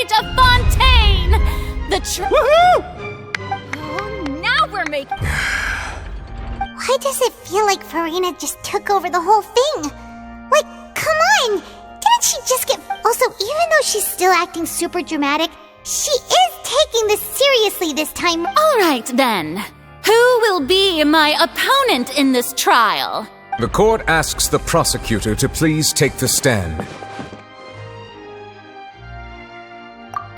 stage of Fontaine! Woohoo! Oh, now we're making... Why does it feel like Furina just took over the whole thing? Like, come on! Didn't she just get... Also, even though she's still acting super dramatic, she is taking this seriously this time. All right, then. Who will be my opponent in this trial? The court asks the prosecutor to please take the stand.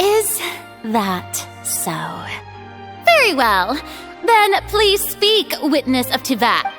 Is that so? Very well. Then please speak, witness of Tivat.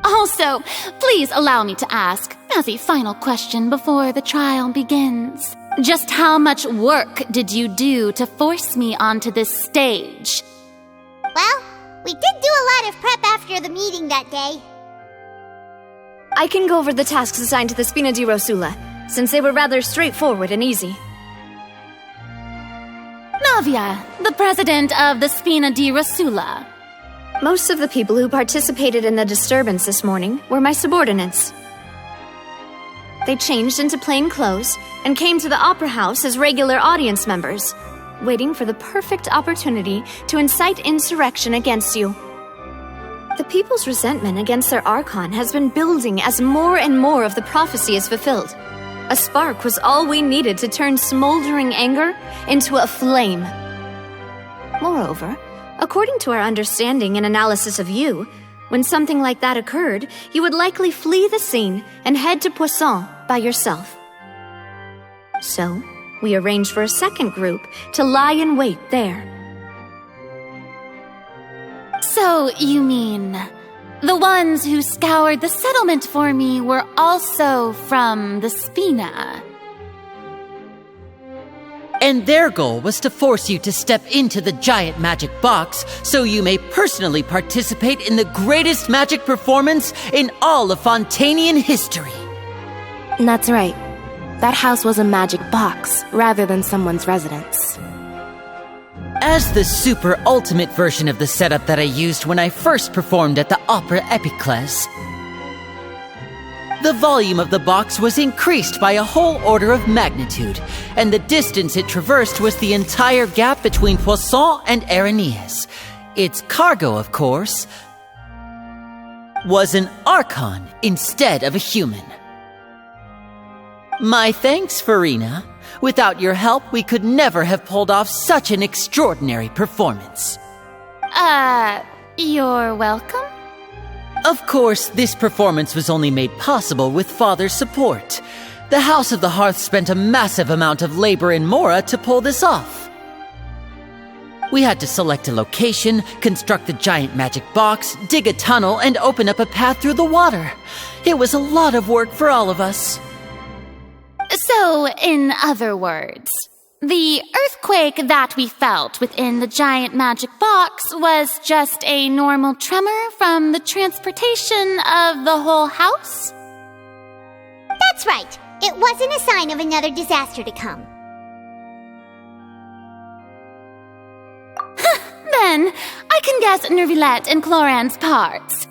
Also, please allow me to ask, as a final question before the trial begins, just how much work did you do to force me onto this stage? Well, we did do a lot of prep after the meeting that day. I can go over the tasks assigned to the Spina di Rosula, since they were rather straightforward and easy. Navia, the president of the Spina di Rosula. Most of the people who participated in the disturbance this morning were my subordinates. They changed into plain clothes and came to the Opera House as regular audience members, waiting for the perfect opportunity to incite insurrection against you. The people's resentment against their Archon has been building as more and more of the prophecy is fulfilled. A spark was all we needed to turn smoldering anger into a flame. Moreover, according to our understanding and analysis of you, when something like that occurred, you would likely flee the scene and head to Poisson by yourself. So, we arranged for a second group to lie in wait there. So, you mean, the ones who scoured the settlement for me were also from the Spina? And their goal was to force you to step into the giant magic box so you may personally participate in the greatest magic performance in all of Fontainian history. That's right. That house was a magic box rather than someone's residence. As the super ultimate version of the setup that I used when I first performed at the Opera Epiclese, the volume of the box was increased by a whole order of magnitude, and the distance it traversed was the entire gap between Poisson and Aranias. Its cargo, of course, was an Archon instead of a human. My thanks, Furina. Without your help, we could never have pulled off such an extraordinary performance. You're welcome? Of course, this performance was only made possible with Father's support. The House of the Hearth spent a massive amount of labor in Mora to pull this off. We had to select a location, construct the giant magic box, dig a tunnel, and open up a path through the water. It was a lot of work for all of us. So, in other words, the earthquake that we felt within the giant magic box was just a normal tremor from the transportation of the whole house? That's right. It wasn't a sign of another disaster to come. Then, I can guess Nervilette and Cloran's parts.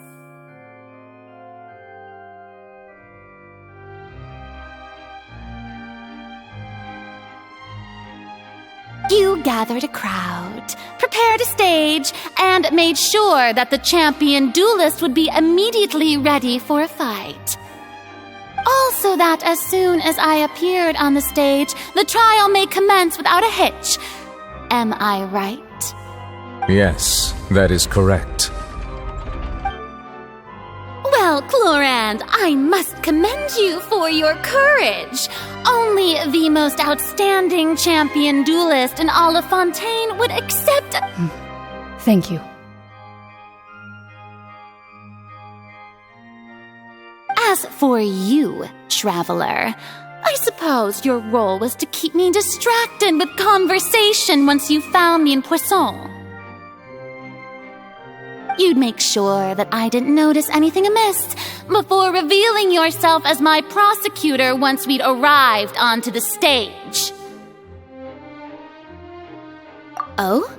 You gathered a crowd, prepared a stage, and made sure that the champion duelist would be immediately ready for a fight. Also that as soon as I appeared on the stage, the trial may commence without a hitch. Am I right? Yes, that is correct. Well, Clorand, I must commend you for your courage. Only the most outstanding champion duelist in all of Fontaine would accept... Thank you. As for you, traveler, I suppose your role was to keep me distracted with conversation once you found me in Poisson. You'd make sure that I didn't notice anything amiss before revealing yourself as my prosecutor once we'd arrived onto the stage. Oh?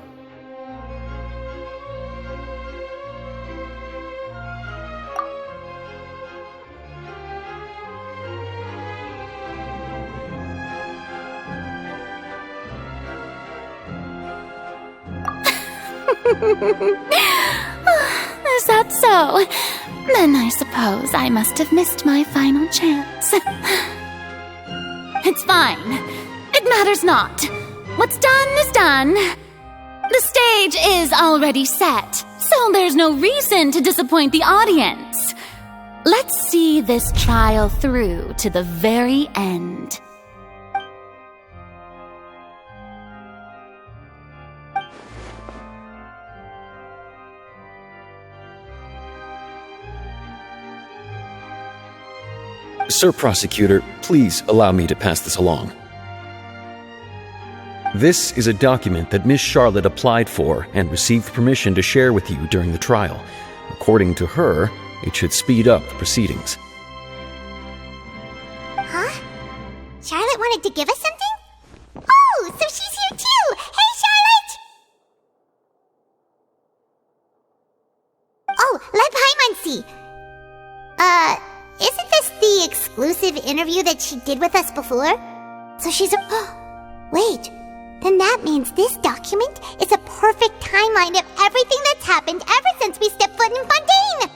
Is that so? Then I suppose I must have missed my final chance. It's fine. It matters not. What's done is done. The stage is already set, so there's no reason to disappoint the audience. Let's see this trial through to the very end. Sir Prosecutor, please allow me to pass this along. This is a document that Miss Charlotte applied for and received permission to share with you during the trial. According to her, it should speed up the proceedings. Huh? Charlotte wanted to give us something? Oh, so she's here too! Hey, Charlotte! Oh, let Paimon see. Isn't this the exclusive interview that she did with us before? So she's a... Wait, then that means this document is a perfect timeline of everything that's happened ever since we stepped foot in Fontaine!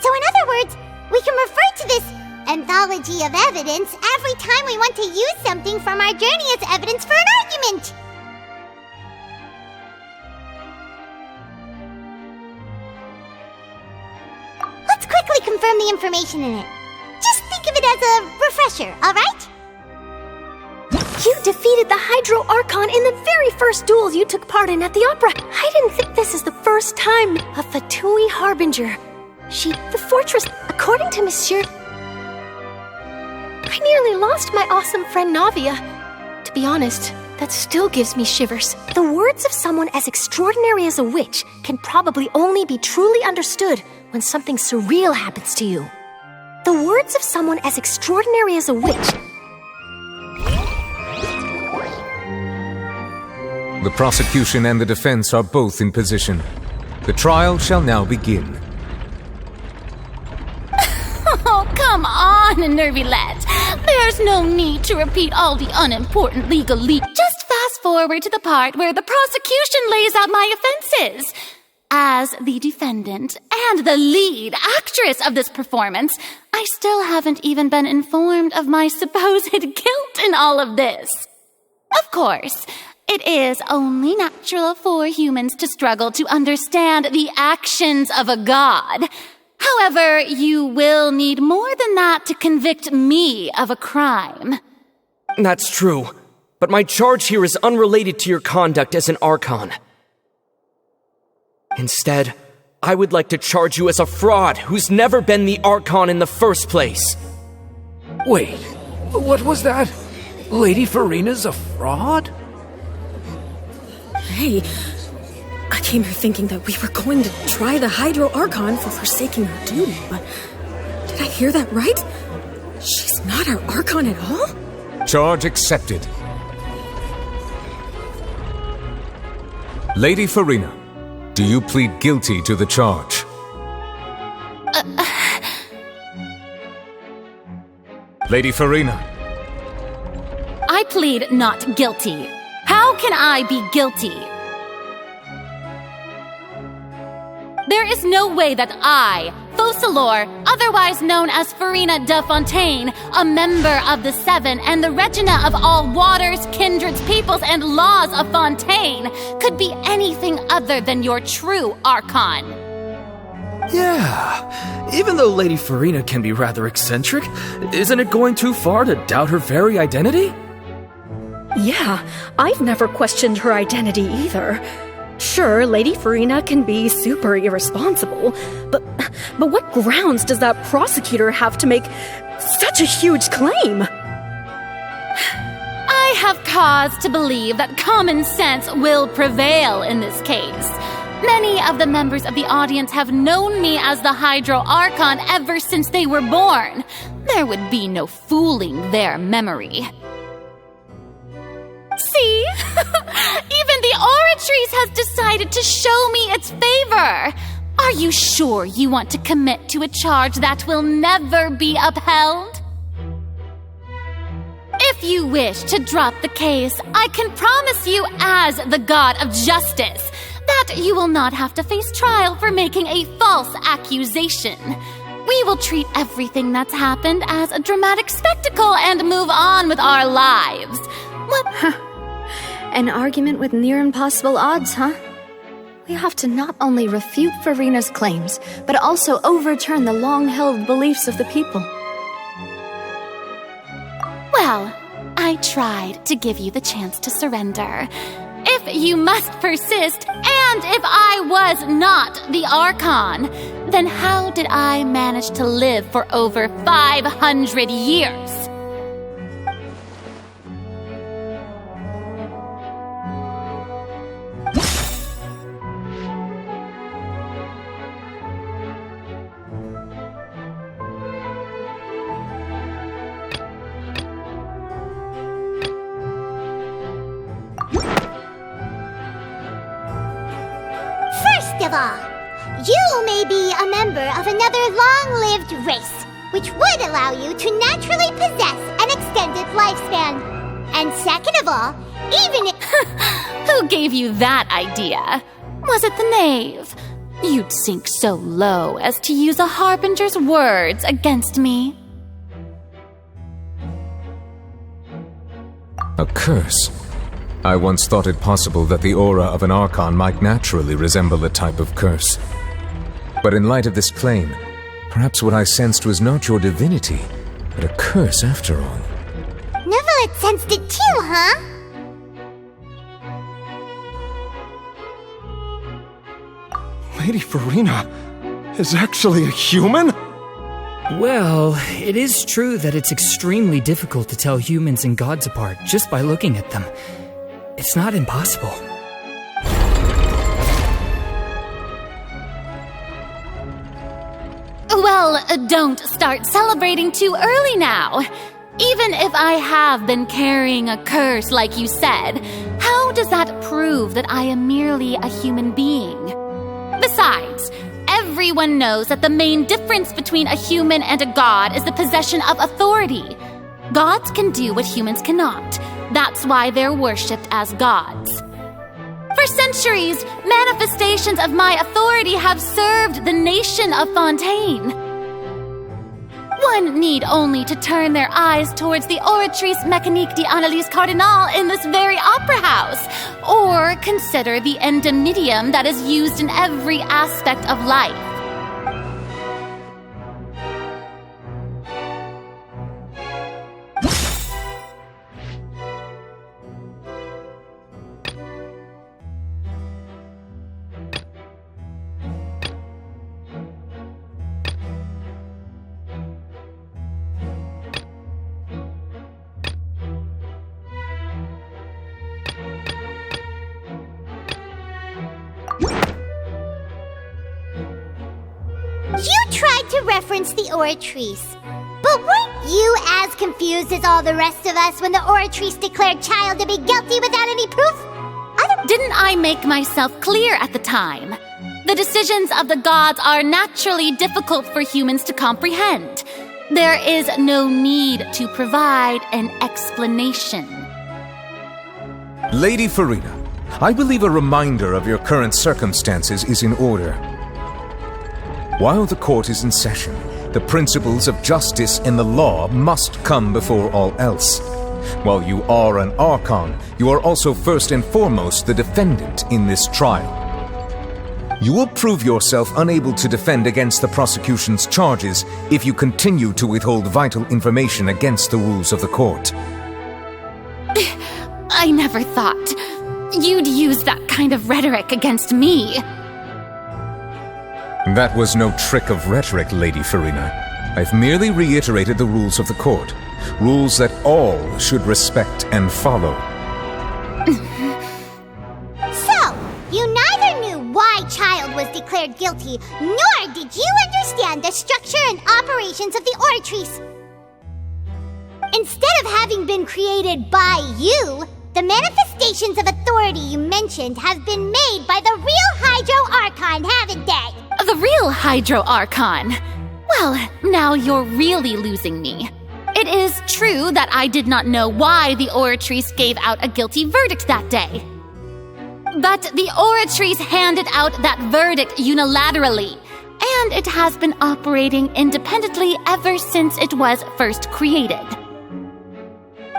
So in other words, we can refer to this anthology of evidence every time we want to use something from our journey as evidence for an argument! Let's quickly confirm the information in it. Just think of it as a refresher, alright? You defeated the Hydro Archon in the very first duel you took part in at the opera. I didn't think this is the first time a Fatui Harbinger. The fortress, according to Monsieur... I nearly lost my awesome friend Navia. To be honest, that still gives me shivers. The words of someone as extraordinary as a witch can probably only be truly understood when something surreal happens to you. The words of someone as extraordinary as a witch... The prosecution and the defense are both in position. The trial shall now begin. Oh, come on, Nervylette. There's no need to repeat all the unimportant legalese. Just fast forward to the part where the prosecution lays out my offenses. As the defendant and the lead actress of this performance, I still haven't even been informed of my supposed guilt in all of this. Of course, it is only natural for humans to struggle to understand the actions of a god. However, you will need more than that to convict me of a crime. That's true, but my charge here is unrelated to your conduct as an Archon. Instead, I would like to charge you as a fraud who's never been the Archon in the first place. Wait, what was that? Lady Furina's a fraud? Hey, I came here thinking that we were going to try the Hydro Archon for forsaking her duty, but did I hear that right? She's not our Archon at all? Charge accepted. Lady Furina, do you plead guilty to the charge? Lady Furina. I plead not guilty. How can I be guilty? There is no way that I, Focalor, otherwise known as Furina de Fontaine, a member of the Seven and the Regina of all waters, kindreds, peoples, and laws of Fontaine, could be anything other than your true Archon. Yeah, even though Lady Furina can be rather eccentric, isn't it going too far to doubt her very identity? Yeah, I've never questioned her identity either. Sure, Lady Furina can be super irresponsible, but what grounds does that prosecutor have to make such a huge claim? I have cause to believe that common sense will prevail in this case. Many of the members of the audience have known me as the Hydro Archon ever since they were born. There would be no fooling their memory. See? Even the Oratrice has decided to show me its favor. Are you sure you want to commit to a charge that will never be upheld? If you wish to drop the case, I can promise you as the God of Justice that you will not have to face trial for making a false accusation. We will treat everything that's happened as a dramatic spectacle and move on with our lives. What? An argument with near impossible odds, huh? We have to not only refute Furina's claims, but also overturn the long-held beliefs of the people. Well, I tried to give you the chance to surrender. If you must persist, and if I was not the Archon, then how did I manage to live for over 500 years? First of all, you may be a member of another long-lived race, which would allow you to naturally possess an extended lifespan. And second of all, even if... Who gave you that idea? Was it the knave? You'd sink so low as to use a harbinger's words against me. A curse? I once thought it possible that the aura of an Archon might naturally resemble a type of curse. But in light of this claim, perhaps what I sensed was not your divinity, but a curse after all. Neverlet sensed it too, huh? Lady Furina is actually a human? Well, it is true that it's extremely difficult to tell humans and gods apart just by looking at them. It's not impossible. Well, don't start celebrating too early now. Even if I have been carrying a curse like you said, how does that prove that I am merely a human being? Besides, everyone knows that the main difference between a human and a god is the possession of authority. Gods can do what humans cannot. That's why they're worshipped as gods. For centuries, manifestations of my authority have served the nation of Fontaine. One need only to turn their eyes towards the Oratrice Mécanique d'Analyse Cardinal in this very opera house, or consider the endemitium that is used in every aspect of life. You tried to reference the Oratrice, but weren't you as confused as all the rest of us when the Oratrice declared Child to be guilty without any proof? Didn't I make myself clear at the time? The decisions of the gods are naturally difficult for humans to comprehend. There is no need to provide an explanation. Lady Furina, I believe a reminder of your current circumstances is in order. While the court is in session, the principles of justice and the law must come before all else. While you are an Archon, you are also first and foremost the defendant in this trial. You will prove yourself unable to defend against the prosecution's charges if you continue to withhold vital information against the rules of the court. I never thought you'd use that kind of rhetoric against me. That was no trick of rhetoric, Lady Furina. I've merely reiterated the rules of the court. Rules that all should respect and follow. So, you neither knew why Child was declared guilty, nor did you understand the structure and operations of the Oratrice. Instead of having been created by you, the manifestations of authority you mentioned have been made by the real Hydro Archon, haven't they? The real Hydro Archon? Well, now you're really losing me. It is true that I did not know why the Oratrice gave out a guilty verdict that day. But the Oratrice handed out that verdict unilaterally, and it has been operating independently ever since it was first created.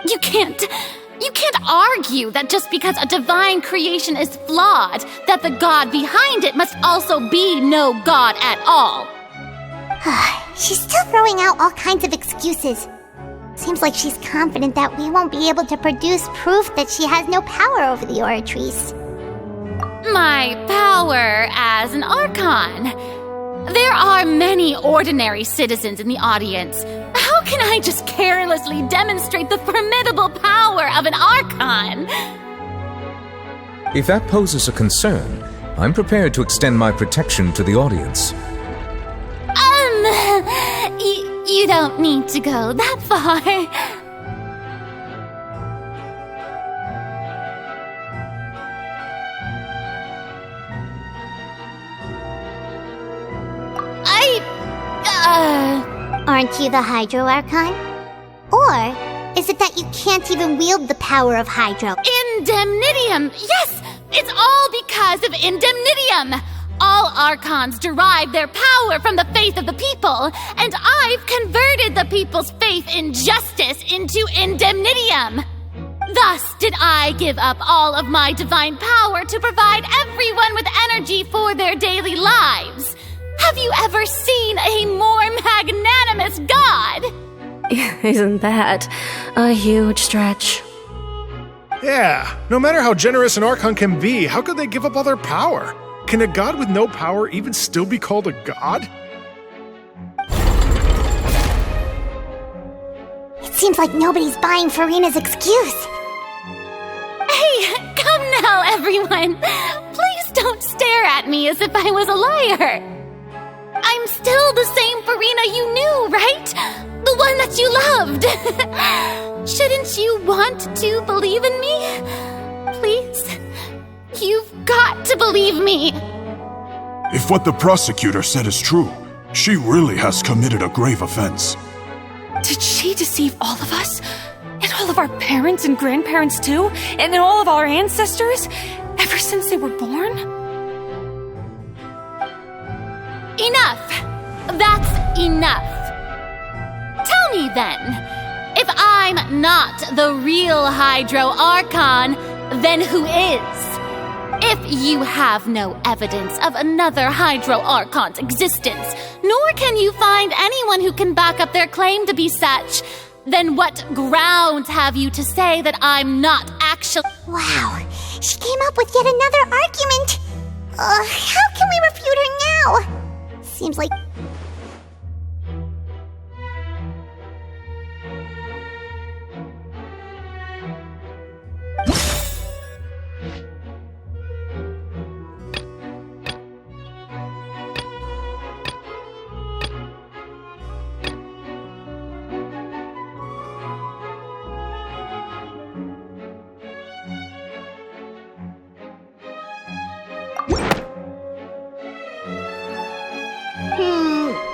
You can't argue that just because a divine creation is flawed, that the god behind it must also be no god at all. She's still throwing out all kinds of excuses. Seems like she's confident that we won't be able to produce proof that she has no power over the Oratrice. My power as an Archon. There are many ordinary citizens in the audience. How can I just carelessly demonstrate the formidable power of an Archon? If that poses a concern, I'm prepared to extend my protection to the audience. You don't need to go that far. Aren't you the Hydro Archon? Or is it that you can't even wield the power of Hydro? Indemnitium! Yes! It's all because of Indemnitium! All Archons derive their power from the faith of the people, and I've converted the people's faith in justice into Indemnitium. Thus did I give up all of my divine power to provide everyone with energy for their daily lives. Have you ever seen a more magnanimous god? Isn't that a huge stretch? Yeah, no matter how generous an Archon can be, how could they give up all their power? Can a god with no power even still be called a god? It seems like nobody's buying Furina's excuse. Hey, come now, everyone. Please don't stare at me as if I was a liar. I'm still the same Furina you knew, right? The one that you loved. Shouldn't you want to believe in me? Please? You've got to believe me. If what the prosecutor said is true, she really has committed a grave offense. Did she deceive all of us? And all of our parents and grandparents too? And then all of our ancestors? Ever since they were born? Enough! That's enough. Tell me then, if I'm not the real Hydro Archon, then who is? If you have no evidence of another Hydro Archon's existence, nor can you find anyone who can back up their claim to be such, then what grounds have you to say that I'm not actually— Wow, she came up with yet another argument. How can we refute her now? Seems like—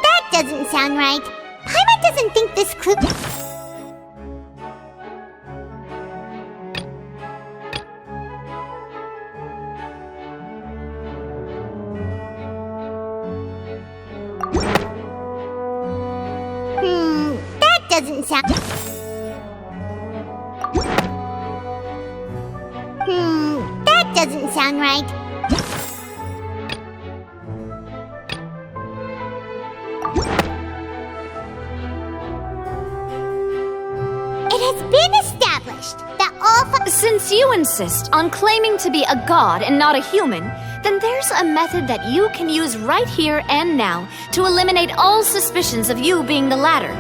that doesn't sound right. Paimon doesn't think this clue— that doesn't sound— that doesn't sound right. It has been established that all— Since you insist on claiming to be a god and not a human, then there's a method that you can use right here and now to eliminate all suspicions of you being the latter.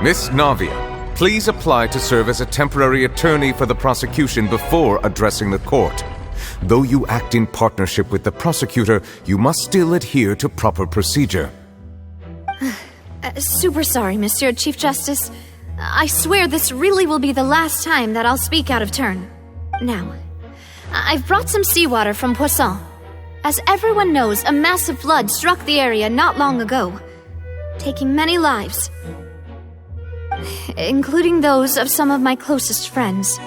Miss Navia, please apply to serve as a temporary attorney for the prosecution before addressing the court. Though you act in partnership with the prosecutor, you must still adhere to proper procedure. Super sorry, Monsieur Chief Justice. I swear this really will be the last time that I'll speak out of turn. Now, I've brought some seawater from Poisson. As everyone knows, a massive flood struck the area not long ago, taking many lives, including those of some of my closest friends.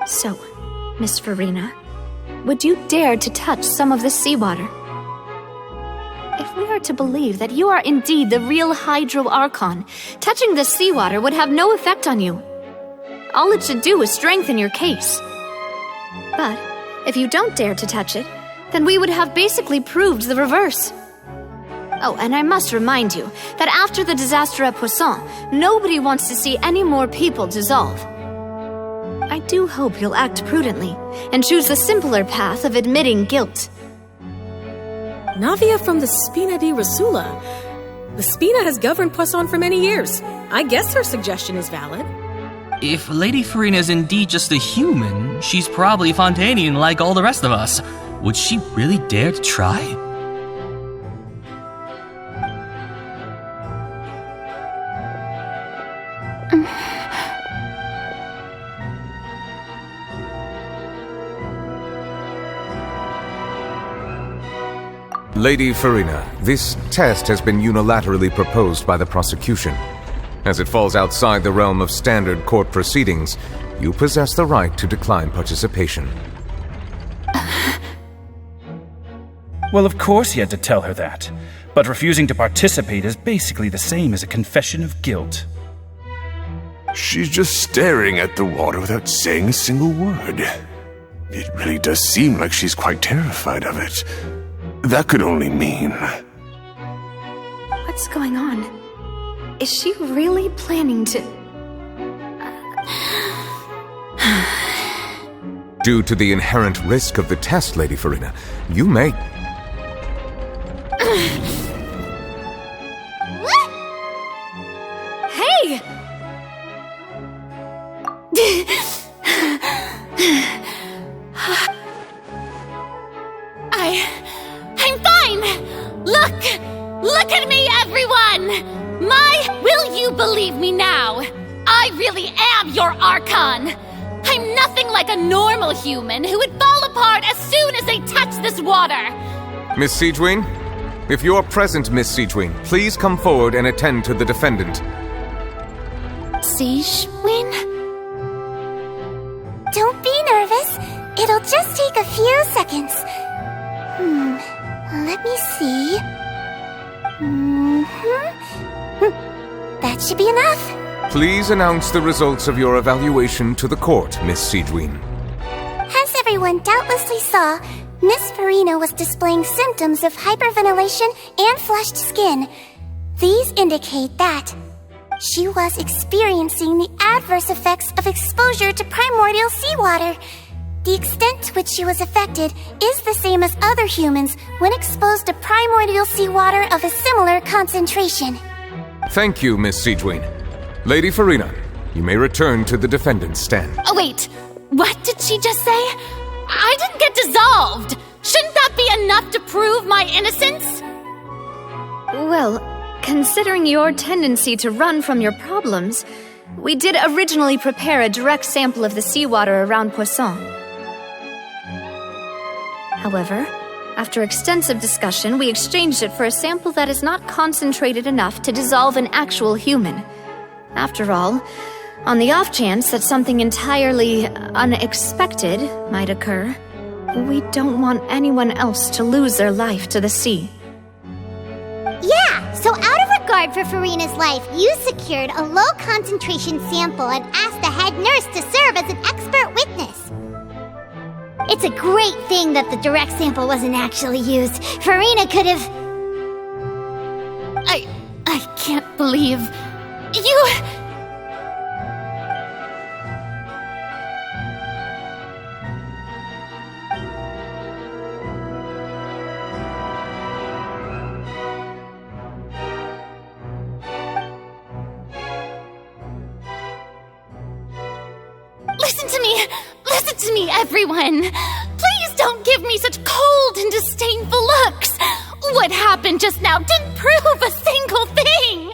So, Miss Furina, would you dare to touch some of this seawater? If we are to believe that you are indeed the real Hydro Archon, touching this seawater would have no effect on you. All it should do is strengthen your case. But if you don't dare to touch it, then we would have basically proved the reverse. Oh, and I must remind you that after the disaster at Poisson, nobody wants to see any more people dissolve. I do hope you'll act prudently and choose the simpler path of admitting guilt. Navia from the Spina di Rasula. The Spina has governed Poisson for many years. I guess her suggestion is valid. If Lady Furina is indeed just a human, she's probably Fontanian like all the rest of us. Would she really dare to try? Lady Furina, this test has been unilaterally proposed by the prosecution. As it falls outside the realm of standard court proceedings, you possess the right to decline participation. Well, of course he had to tell her that. But refusing to participate is basically the same as a confession of guilt. She's just staring at the water without saying a single word. It really does seem like she's quite terrified of it. That could only mean... What's going on? Is she really planning to... Due to the inherent risk of the test, Lady Furina, you may... Hey! I'm fine! Look at me, everyone! Will you believe me now? I really am your Archon! I'm nothing like a normal human who would fall apart as soon as they touch this water! Miss Siegewin? If you're present, Miss Siegewin, please come forward and attend to the defendant. Siegewin? Don't be nervous. It'll just take a few seconds. Let me see. That should be enough. Please announce the results of your evaluation to the court, Miss Siegewin. As everyone doubtlessly saw, Miss Furina was displaying symptoms of hyperventilation and flushed skin. These indicate that she was experiencing the adverse effects of exposure to primordial seawater. The extent to which she was affected is the same as other humans when exposed to primordial seawater of a similar concentration. Thank you, Miss Siegewin. Lady Furina, you may return to the defendant's stand. Oh, wait. What did she just say? I didn't get dissolved. Shouldn't that be enough to prove my innocence? Well, considering your tendency to run from your problems, we did originally prepare a direct sample of the seawater around Poisson. However, after extensive discussion, we exchanged it for a sample that is not concentrated enough to dissolve an actual human. After all, on the off chance that something entirely unexpected might occur, we don't want anyone else to lose their life to the sea. Yeah, so out of regard for Furina's life, you secured a low-concentration sample and asked the head nurse to serve as an expert witness. It's a great thing that the direct sample wasn't actually used. Furina could have... I can't believe... You... Listen to me! Listen to me, everyone! Please don't give me such cold and disdainful looks! What happened just now didn't prove a single thing!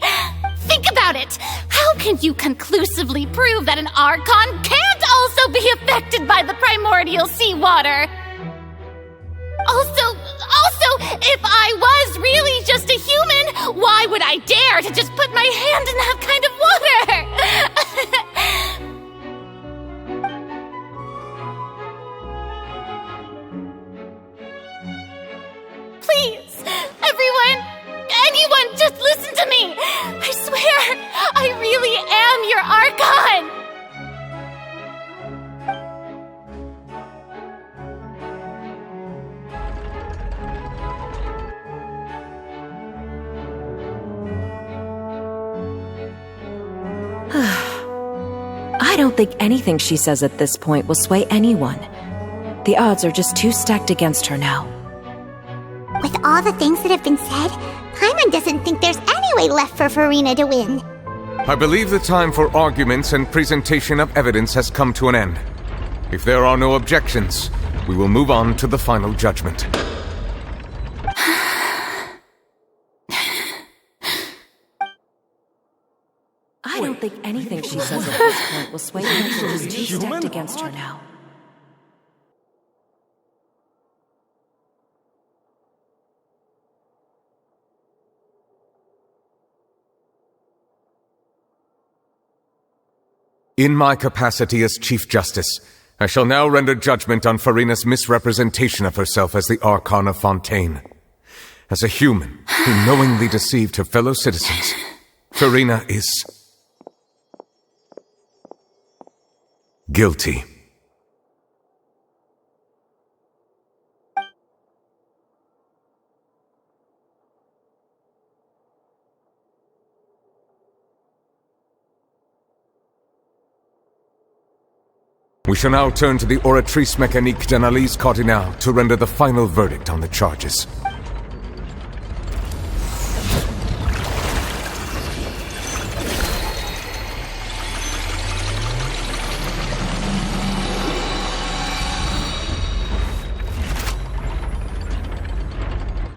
Think about it! How can you conclusively prove that an Archon can't also be affected by the primordial seawater? Also, if I was really just a human, why would I dare to just put my hand in that kind of water? Please, everyone, anyone, just listen to me! I swear, I really am your Archon! I don't think anything she says at this point will sway anyone. The odds are just too stacked against her now. With all the things that have been said, Paimon doesn't think there's any way left for Furina to win. I believe the time for arguments and presentation of evidence has come to an end. If there are no objections, we will move on to the final judgment. I don't think anything she says at this point will sway anyone. She's too stacked against her now. In my capacity as Chief Justice, I shall now render judgment on Furina's misrepresentation of herself as the Archon of Fontaine. As a human who knowingly deceived her fellow citizens, Furina is guilty. We shall now turn to the Oratrice Mécanique d'Analyse Cardinale to render the final verdict on the charges.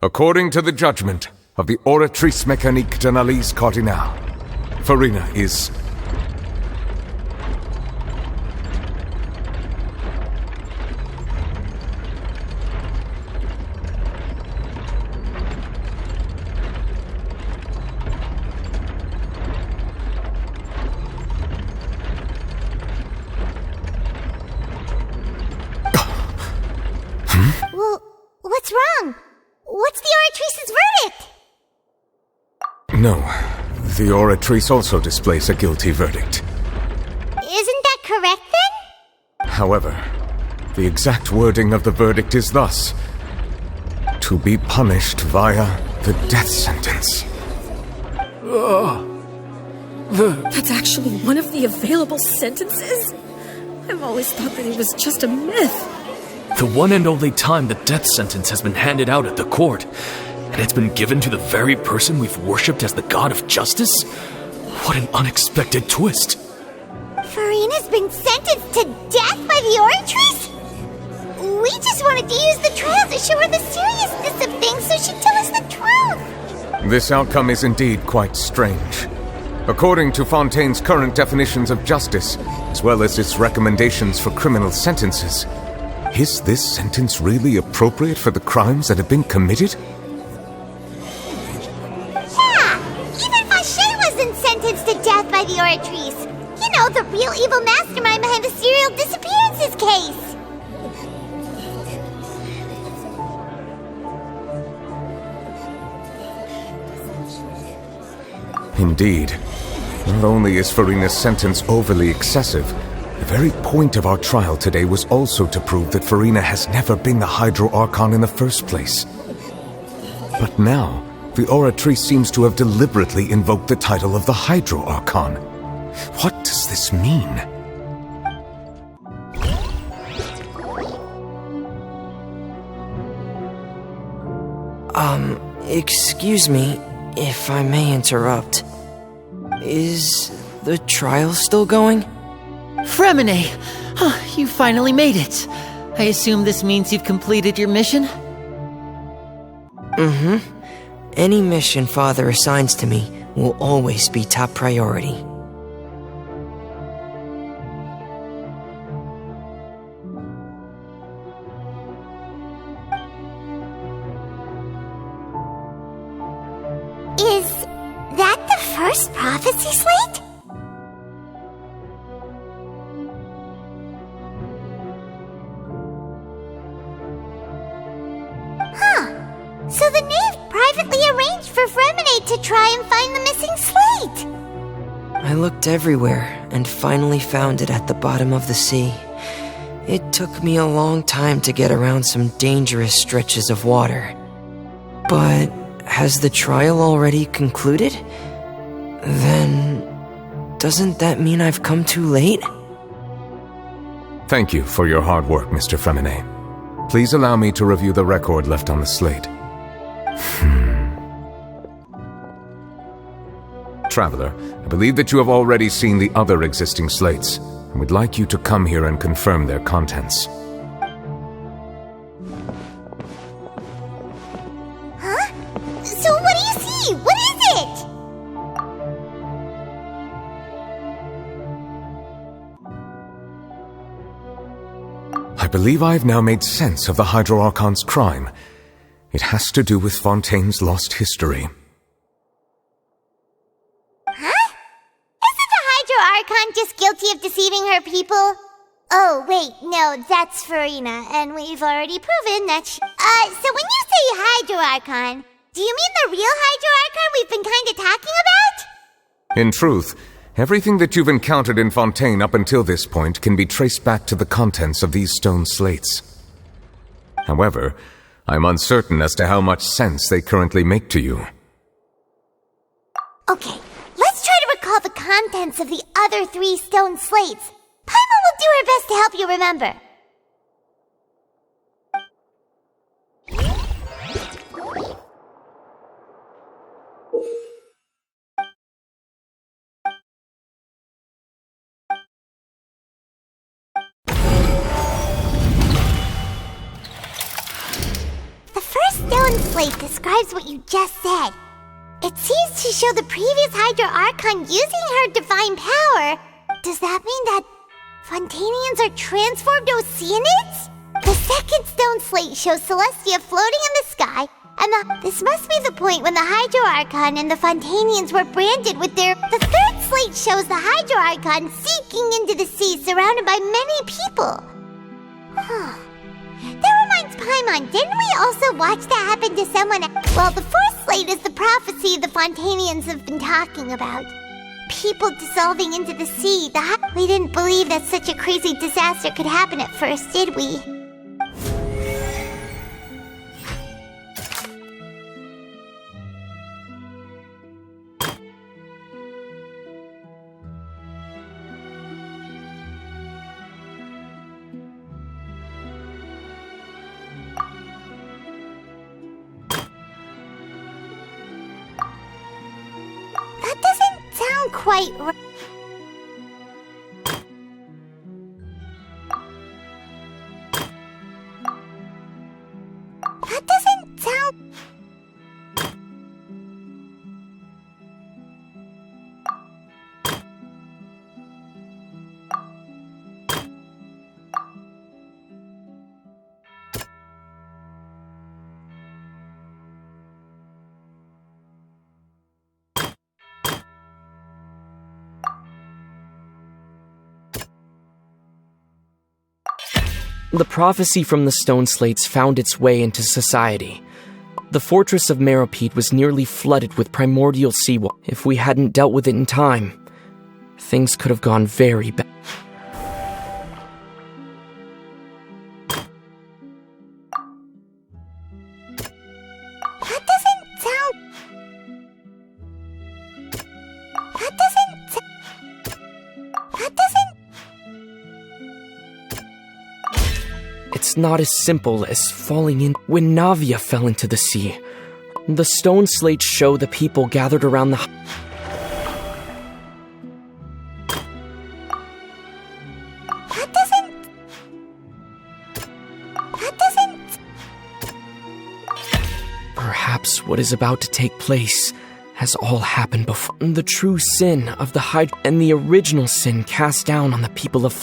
According to the judgment of the Oratrice Mécanique d'Analyse Cardinale, Furina is Well, what's wrong? What's the Oratrice's verdict? No. The Oratrice also displays a guilty verdict. Isn't that correct then? However, the exact wording of the verdict is thus: to be punished via the death sentence. That's actually one of the available sentences? I've always thought that it was just a myth. The one and only time the death sentence has been handed out at the court, and it's been given to the very person we've worshipped as the god of justice? What an unexpected twist. Furina's been sentenced to death by the Oratrice? We just wanted to use the trial to show her the seriousness of things so she'd tell us the truth. This outcome is indeed quite strange. According to Fontaine's current definitions of justice, as well as its recommendations for criminal sentences, is this sentence really appropriate for the crimes that have been committed? Yeah, even Fauché wasn't sentenced to death by the Oratrice. You know, the real evil mastermind behind the serial disappearances case. Indeed. Not only is Furina's sentence overly excessive, the very point of our trial today was also to prove that Furina has never been the Hydro Archon in the first place. But now, the Oratrice seems to have deliberately invoked the title of the Hydro Archon. What does this mean? Excuse me, if I may interrupt. Is the trial still going? Fremine! You finally made it. I assume this means you've completed your mission? Mm-hmm. Any mission Father assigns to me will always be top priority. Is that the first prophecy slate? So the knave privately arranged for Fremine to try and find the missing slate! I looked everywhere and finally found it at the bottom of the sea. It took me a long time to get around some dangerous stretches of water. But has the trial already concluded? Then doesn't that mean I've come too late? Thank you for your hard work, Mr. Fremine. Please allow me to review the record left on the slate. Traveler, I believe that you have already seen the other existing slates, and would like you to come here and confirm their contents. Huh? So what do you see? What is it? I believe I have now made sense of the Hydro Archon's crime. It has to do with Fontaine's lost history. Huh? Isn't the Hydro Archon just guilty of deceiving her people? Oh, wait, no, that's Furina, and we've already proven that she... So when you say Hydro Archon, do you mean the real Hydro Archon we've been kinda talking about? In truth, everything that you've encountered in Fontaine up until this point can be traced back to the contents of these stone slates. However, I'm uncertain as to how much sense they currently make to you. Okay, let's try to recall the contents of the other 3 stone slates. Paimon will do her best to help you remember. The first stone slate describes what you just said. It seems to show the previous Hydro Archon using her divine power. Does that mean that Fontanians are transformed Oceanids? The second stone slate shows Celestia floating in the sky, and this must be the point when the Hydro Archon and the Fontanians were branded with their... The third slate shows the Hydro Archon sinking into the sea surrounded by many people. Huh. That reminds Paimon, didn't we also watch that happen to someone? Well, the fourth slate is the prophecy the Fontanians have been talking about. People dissolving into the sea. We didn't believe that such a crazy disaster could happen at first, did we? That doesn't sound quite right. That doesn't sound... The prophecy from the stone slates found its way into society. The fortress of Meropide was nearly flooded with primordial seawater. If we hadn't dealt with it in time, things could have gone very bad. That doesn't sound... That doesn't... That doesn't... It's not as simple as falling in. When Navia fell into the sea, the stone slates show the people gathered around the... what is about to take place has all happened before. The true sin of the Hydra and the original sin cast down on the people of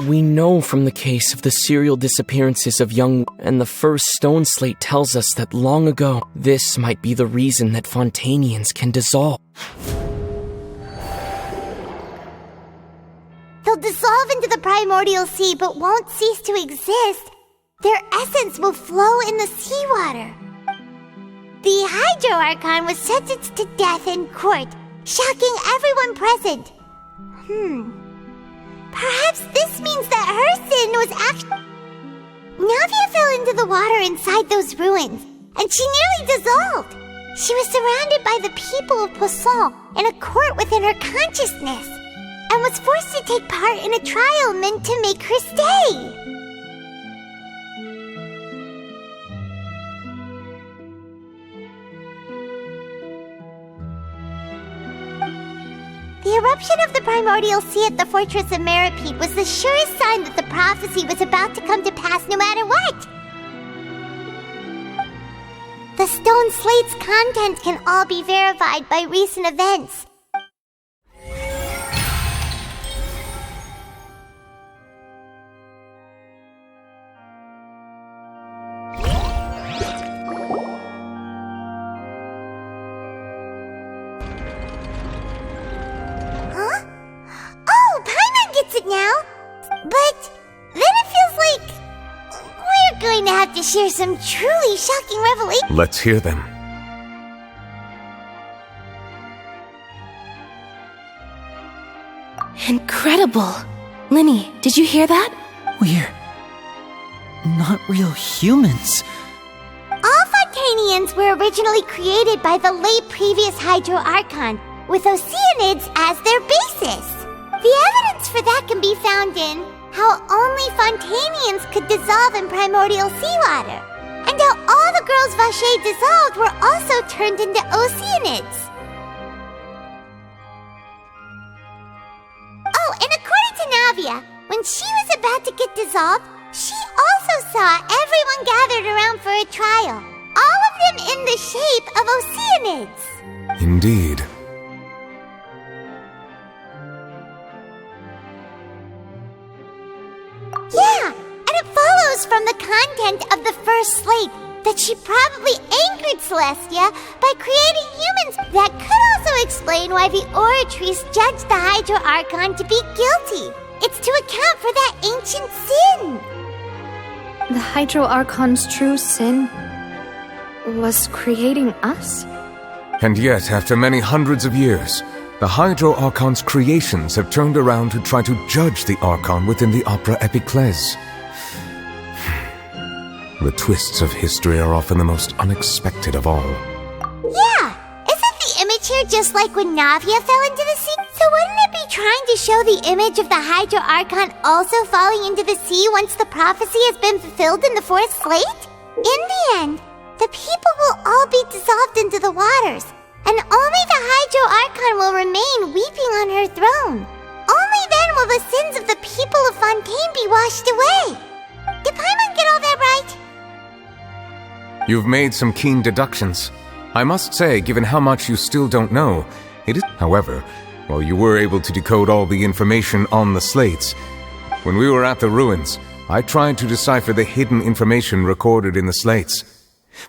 We know from the case of the serial disappearances of young, and the first stone slate tells us that long ago, this might be the reason that Fontanians can dissolve. They'll dissolve into the primordial sea but won't cease to exist. Their essence will flow in the seawater. The Hydro Archon was sentenced to death in court, shocking everyone present. Perhaps this means that her sin was actually... Navia fell into the water inside those ruins, and she nearly dissolved. She was surrounded by the people of Poisson in a court within her consciousness, and was forced to take part in a trial meant to make her stay. The eruption of the primordial sea at the fortress of Meripede was the surest sign that the prophecy was about to come to pass no matter what. The stone slate's contents can all be verified by recent events. Share some truly shocking revelations. Let's hear them. Incredible! Linny, did you hear that? We're not real humans. All Fontanians were originally created by the late previous Hydro Archon, with Oceanids as their basis. The evidence for that can be found in how only Fontanians could dissolve in primordial seawater, and how all the girls Vacher dissolved were also turned into Oceanids. Oh, and according to Navia, when she was about to get dissolved, she also saw everyone gathered around for a trial, all of them in the shape of Oceanids. Indeed. Yeah, and it follows from the content of the first slate that she probably angered Celestia by creating humans. That could also explain why the Oratrice judged the Hydro Archon to be guilty. It's to account for that ancient sin. The Hydro Archon's true sin was creating us? And yet, after many hundreds of years, the Hydro Archon's creations have turned around to try to judge the Archon within the Opera Epiclese. The twists of history are often the most unexpected of all. Yeah! Isn't the image here just like when Navia fell into the sea? So wouldn't it be trying to show the image of the Hydro Archon also falling into the sea once the prophecy has been fulfilled in the fourth slate? In the end, the people will all be dissolved into the waters, and only the Hydro Archon will remain weeping on her throne. Only then will the sins of the people of Fontaine be washed away. Did Paimon get all that right? You've made some keen deductions. I must say, given how much you still don't know, it is... However, while you were able to decode all the information on the slates, when we were at the ruins, I tried to decipher the hidden information recorded in the slates.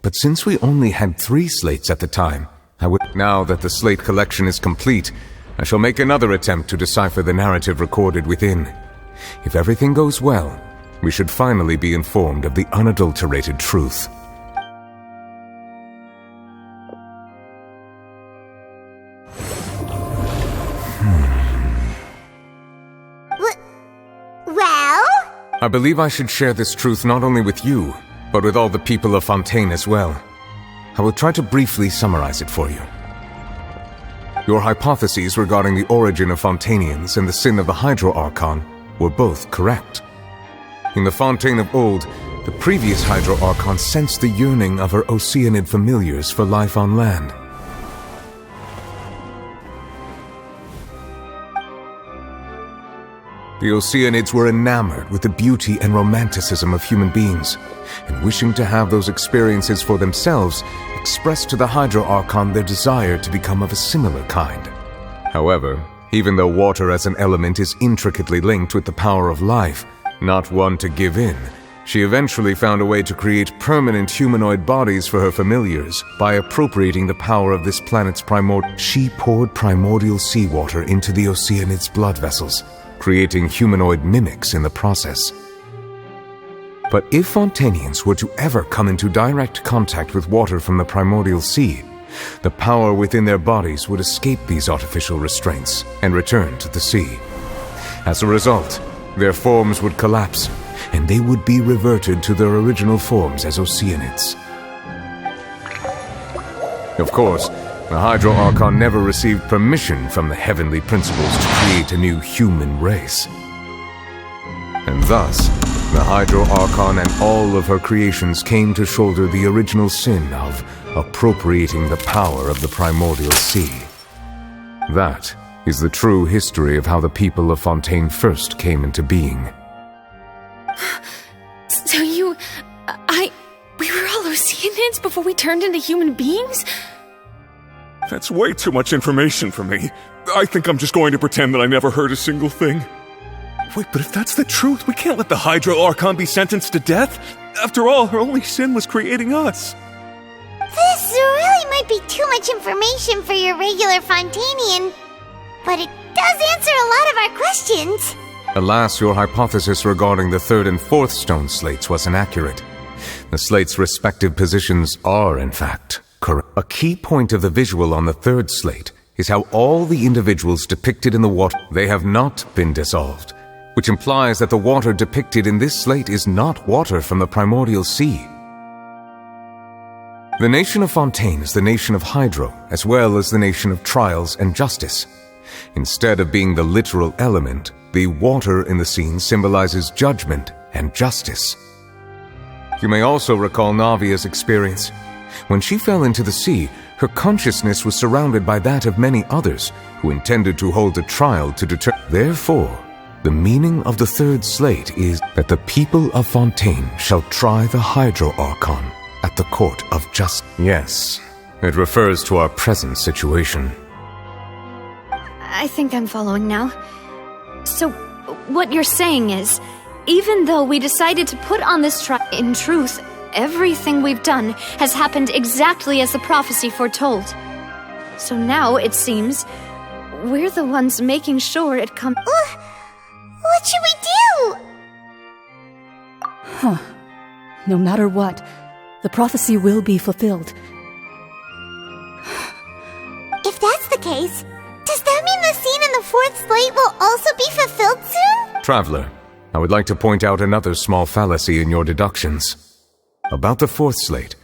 But since we only had 3 slates at the time, now that the slate collection is complete, I shall make another attempt to decipher the narrative recorded within. If everything goes well, we should finally be informed of the unadulterated truth. Well? I believe I should share this truth not only with you, but with all the people of Fontaine as well. I will try to briefly summarize it for you. Your hypotheses regarding the origin of Fontanians and the sin of the Hydro Archon were both correct. In the Fontaine of old, the previous Hydro Archon sensed the yearning of her Oceanid familiars for life on land. the Oceanids were enamored with the beauty and romanticism of human beings, and wishing to have those experiences for themselves, expressed to the Hydro Archon their desire to become of a similar kind. However, even though water as an element is intricately linked with the power of life, not one to give in, she eventually found a way to create permanent humanoid bodies for her familiars by appropriating the power of this planet's primordial. She poured primordial seawater into the Oceanids' blood vessels, creating humanoid mimics in the process. But if Fontanians were to ever come into direct contact with water from the primordial sea, the power within their bodies would escape these artificial restraints and return to the sea. As a result, their forms would collapse, and they would be reverted to their original forms as Oceanids. Of course, the Hydro Archon never received permission from the heavenly principles to create a new human race. And thus, the Hydro Archon and all of her creations came to shoulder the original sin of appropriating the power of the primordial sea. That is the true history of how the people of Fontaine first came into being. So we were all Oceanids before we turned into human beings? That's way too much information for me. I think I'm just going to pretend that I never heard a single thing. Wait, but if that's the truth, we can't let the Hydro Archon be sentenced to death. After all, her only sin was creating us. This really might be too much information for your regular Fontanian, but it does answer a lot of our questions. Alas, your hypothesis regarding the third and fourth stone slates was inaccurate. The slates' respective positions are, in fact, correct. A key point of the visual on the third slate is how all the individuals depicted in the water, they have not been dissolved, which implies that the water depicted in this slate is not water from the primordial sea. The nation of Fontaine is the nation of Hydro, as well as the nation of trials and justice. Instead of being the literal element, the water in the scene symbolizes judgment and justice. You may also recall Navia's experience. When she fell into the sea, her consciousness was surrounded by that of many others who intended to hold a trial to determine. Therefore, the meaning of the third slate is that the people of Fontaine shall try the Hydro Archon at the court of justice. Yes, it refers to our present situation. I think I'm following now. So, what you're saying is, even though we decided to put on this trial, in truth, everything we've done has happened exactly as the prophecy foretold. So now, it seems, we're the ones making sure it comes. What should we do? Huh. No matter what, the prophecy will be fulfilled. If that's the case, does that mean the scene in the fourth slate will also be fulfilled soon? Traveler, I would like to point out another small fallacy in your deductions. About the fourth slate,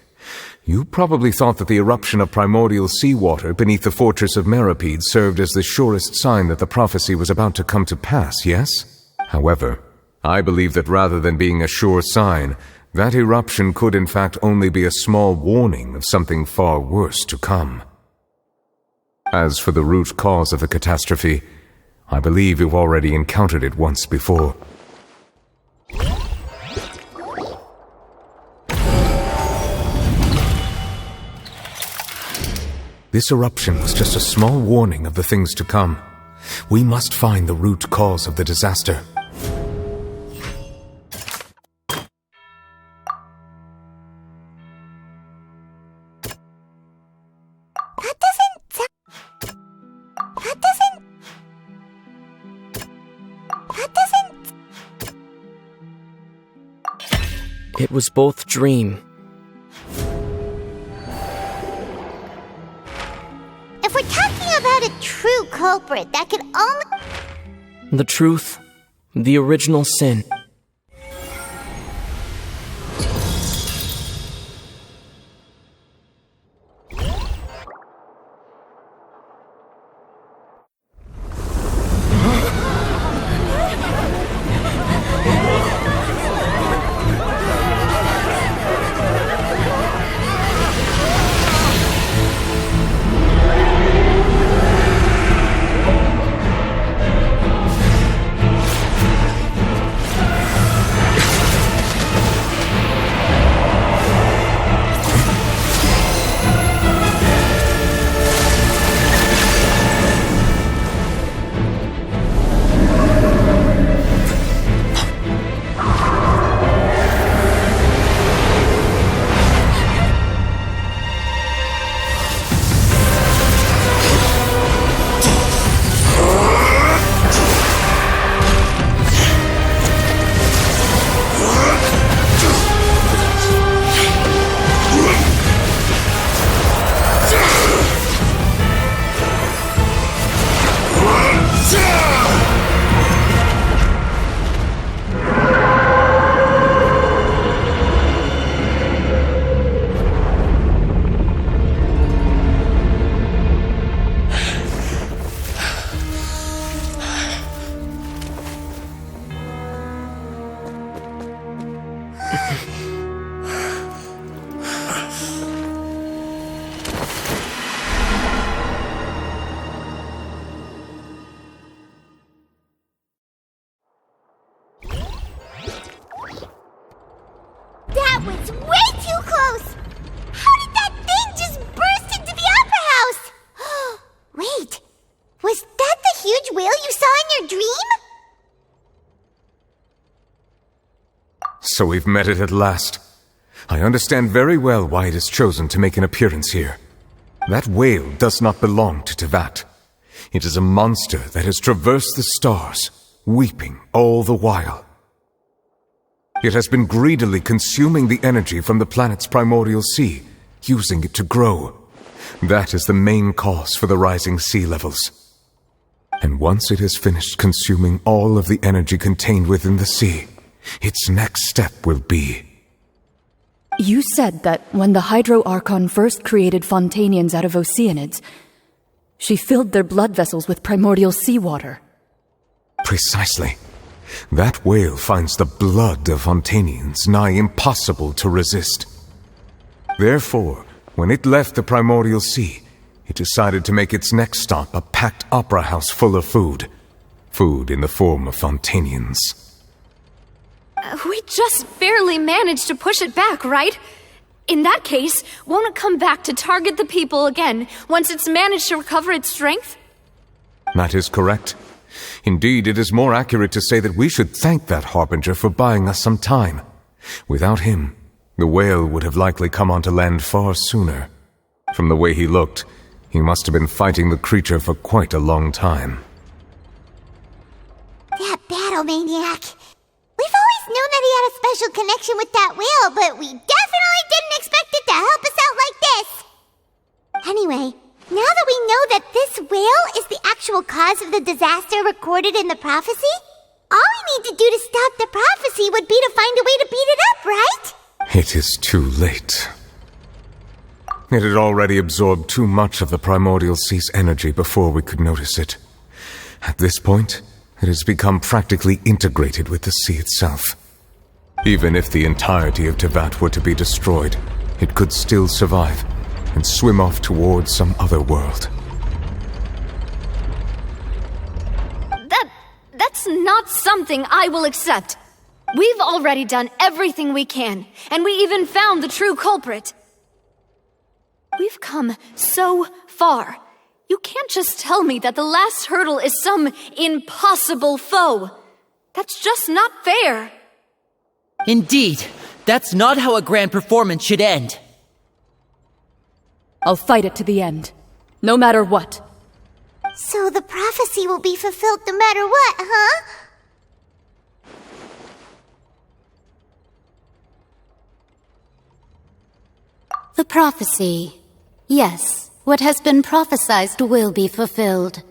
you probably thought that the eruption of primordial seawater beneath the fortress of Meripede served as the surest sign that the prophecy was about to come to pass, yes? However, I believe that rather than being a sure sign, that eruption could in fact only be a small warning of something far worse to come. As for the root cause of the catastrophe, I believe you've already encountered it once before. This eruption was just a small warning of the things to come. We must find the root cause of the disaster. It was both dream. If we're talking about a true culprit, that could only... The truth, the original sin. That was way too close! How did that thing just burst into the opera house? Wait, was that the huge whale you saw in your dream? So we've met it at last. I understand very well why it has chosen to make an appearance here. That whale does not belong to Teyvat. It is a monster that has traversed the stars, weeping all the while. It has been greedily consuming the energy from the planet's primordial sea, using it to grow. That is the main cause for the rising sea levels. And once it has finished consuming all of the energy contained within the sea, its next step will be... You said that when the Hydro Archon first created Fontanians out of Oceanids, she filled their blood vessels with primordial seawater. Precisely. That whale finds the blood of Fontanians nigh impossible to resist. Therefore, when it left the primordial sea, it decided to make its next stop a packed opera house full of food. Food in the form of Fontanians. We just barely managed to push it back, right? In that case, won't it come back to target the people again once it's managed to recover its strength? That is correct. Indeed, it is more accurate to say that we should thank that Harbinger for buying us some time. Without him, the whale would have likely come onto land far sooner. From the way he looked, he must have been fighting the creature for quite a long time. That battle maniac. We've always known that he had a special connection with that whale, but we definitely didn't expect it to help us out like this. Anyway, now that we know that this whale is the actual cause of the disaster recorded in the prophecy, all we need to do to stop the prophecy would be to find a way to beat it up, right? It is too late. It had already absorbed too much of the primordial sea's energy before we could notice it. At this point, it has become practically integrated with the sea itself. Even if the entirety of Teyvat were to be destroyed, it could still survive and swim off towards some other world. That's not something I will accept. We've already done everything we can, and we even found the true culprit. We've come so far. You can't just tell me that the last hurdle is some impossible foe. That's just not fair. Indeed, that's not how a grand performance should end. I'll fight it to the end, no matter what. So the prophecy will be fulfilled no matter what, huh? The prophecy. Yes, what has been prophesied will be fulfilled.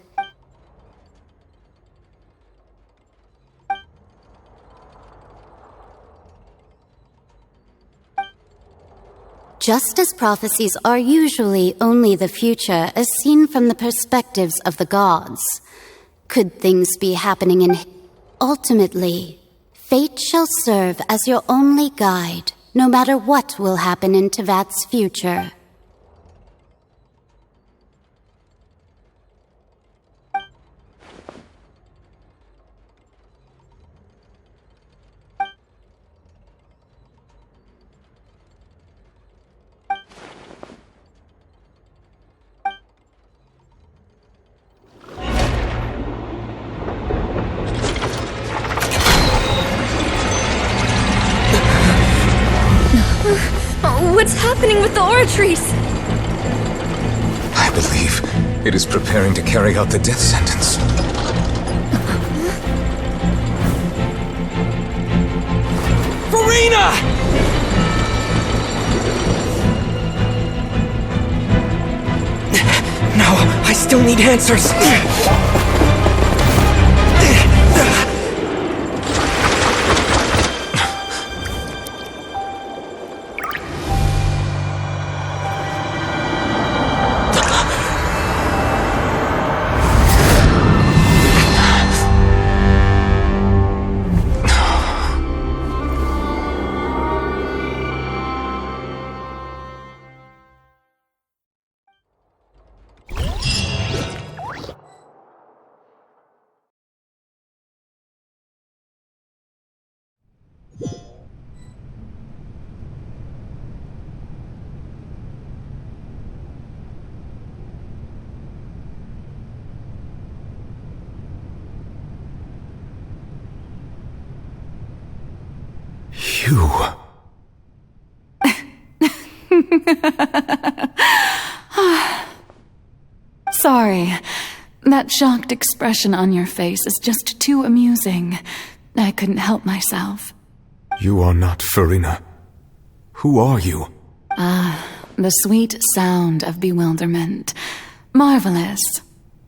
Just as prophecies are usually only the future as seen from the perspectives of the gods, could things be happening in... Ultimately, fate shall serve as your only guide, no matter what will happen in Teyvat's future. What's happening with the oratories? I believe it is preparing to carry out the death sentence. Furina! No, I still need answers. You. Sorry. That shocked expression on your face is just too amusing. I couldn't help myself. You are not Furina. Who are you? The sweet sound of bewilderment. Marvelous.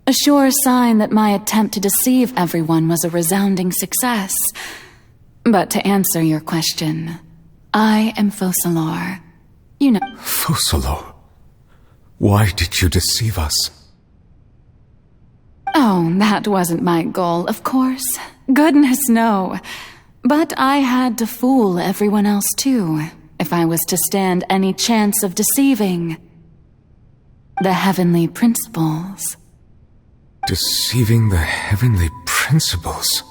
A sure sign that my attempt to deceive everyone was a resounding success. But to answer your question, I am Focalor. You know... Focalor? Why did you deceive us? Oh, that wasn't my goal, of course. Goodness, no. But I had to fool everyone else, too, if I was to stand any chance of deceiving the heavenly principles. Deceiving the heavenly principles?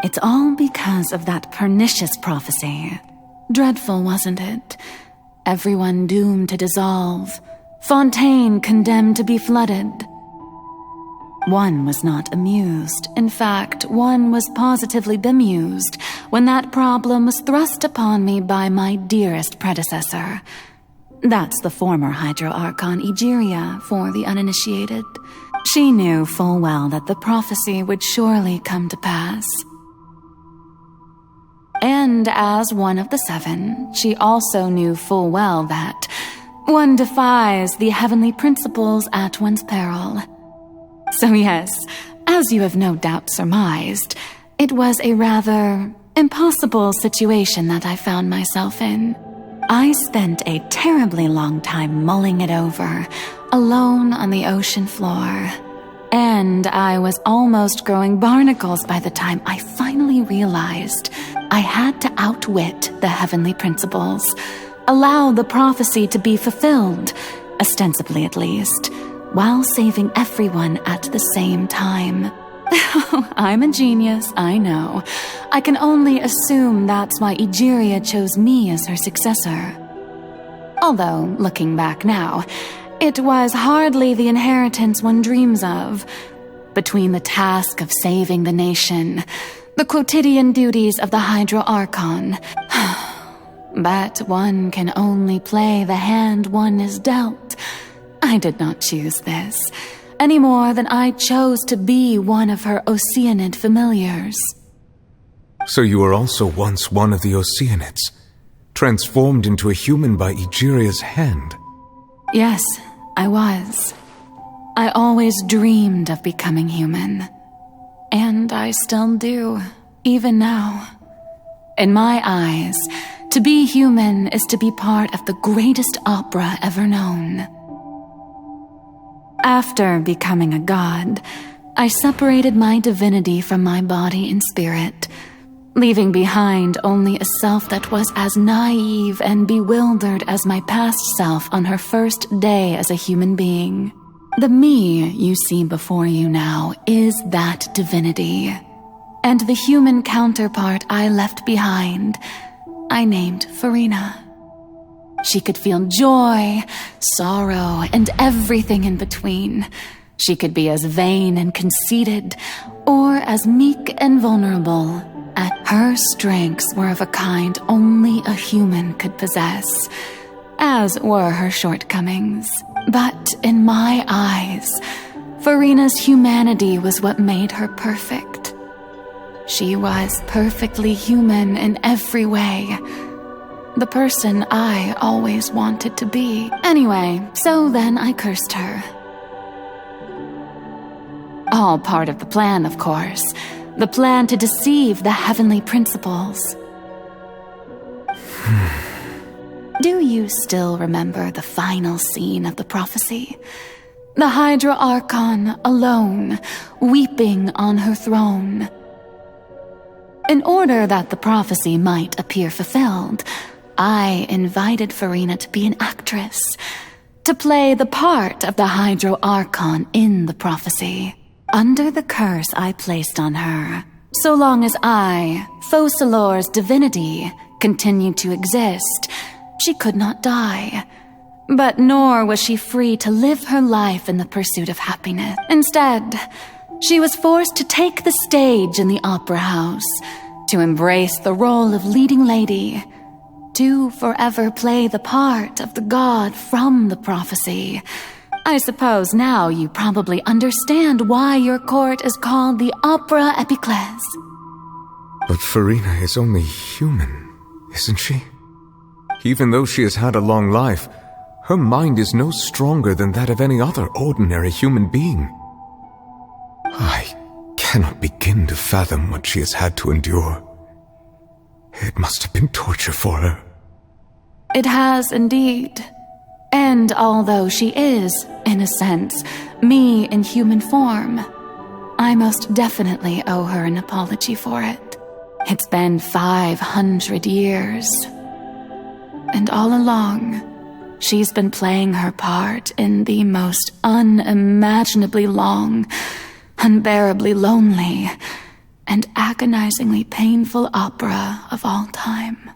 It's all because of that pernicious prophecy. Dreadful, wasn't it? Everyone doomed to dissolve. Fontaine condemned to be flooded. One was not amused. In fact, one was positively bemused when that problem was thrust upon me by my dearest predecessor. That's the former Hydro Archon Egeria, for the uninitiated. She knew full well that the prophecy would surely come to pass. And as one of the seven, she also knew full well that one defies the heavenly principles at one's peril. So yes, as you have no doubt surmised, it was a rather impossible situation that I found myself in. I spent a terribly long time mulling it over, alone on the ocean floor. And I was almost growing barnacles by the time I finally realized I had to outwit the heavenly principles, allow the prophecy to be fulfilled, ostensibly at least, while saving everyone at the same time. I'm a genius, I know. I can only assume that's why Egeria chose me as her successor. Although, looking back now, it was hardly the inheritance one dreams of. Between the task of saving the nation, the quotidian duties of the Hydro Archon. But one can only play the hand one is dealt. I did not choose this, any more than I chose to be one of her Oceanid familiars. So you were also once one of the Oceanids, transformed into a human by Egeria's hand? Yes, I was. I always dreamed of becoming human. And I still do, even now. In my eyes, to be human is to be part of the greatest opera ever known. After becoming a god, I separated my divinity from my body and spirit, leaving behind only a self that was as naive and bewildered as my past self on her first day as a human being. The me you see before you now is that divinity, and the human counterpart I left behind, I named Furina. She could feel joy, sorrow, and everything in between. She could be as vain and conceited, or as meek and vulnerable. Her strengths were of a kind only a human could possess, as were her shortcomings. But in my eyes, Furina's humanity was what made her perfect. She was perfectly human in every way. The person I always wanted to be. Anyway, so then I cursed her. All part of the plan, of course. The plan to deceive the heavenly principles. Do you still remember the final scene of the prophecy? The Hydra Archon alone, weeping on her throne. In order that the prophecy might appear fulfilled, I invited Furina to be an actress, to play the part of the Hydro Archon in the prophecy. Under the curse I placed on her, so long as I, Focalor's divinity, continued to exist, she could not die. But nor was she free to live her life in the pursuit of happiness. Instead, she was forced to take the stage in the opera house, to embrace the role of leading lady, to forever play the part of the god from the prophecy. I suppose now you probably understand why your court is called the Opera Epiclese. But Furina is only human, isn't she? Even though she has had a long life, her mind is no stronger than that of any other ordinary human being. I cannot begin to fathom what she has had to endure. It must have been torture for her. It has indeed. And although she is, in a sense, me in human form, I most definitely owe her an apology for it. It's been 500 years. And all along, she's been playing her part in the most unimaginably long, unbearably lonely, and agonizingly painful opera of all time.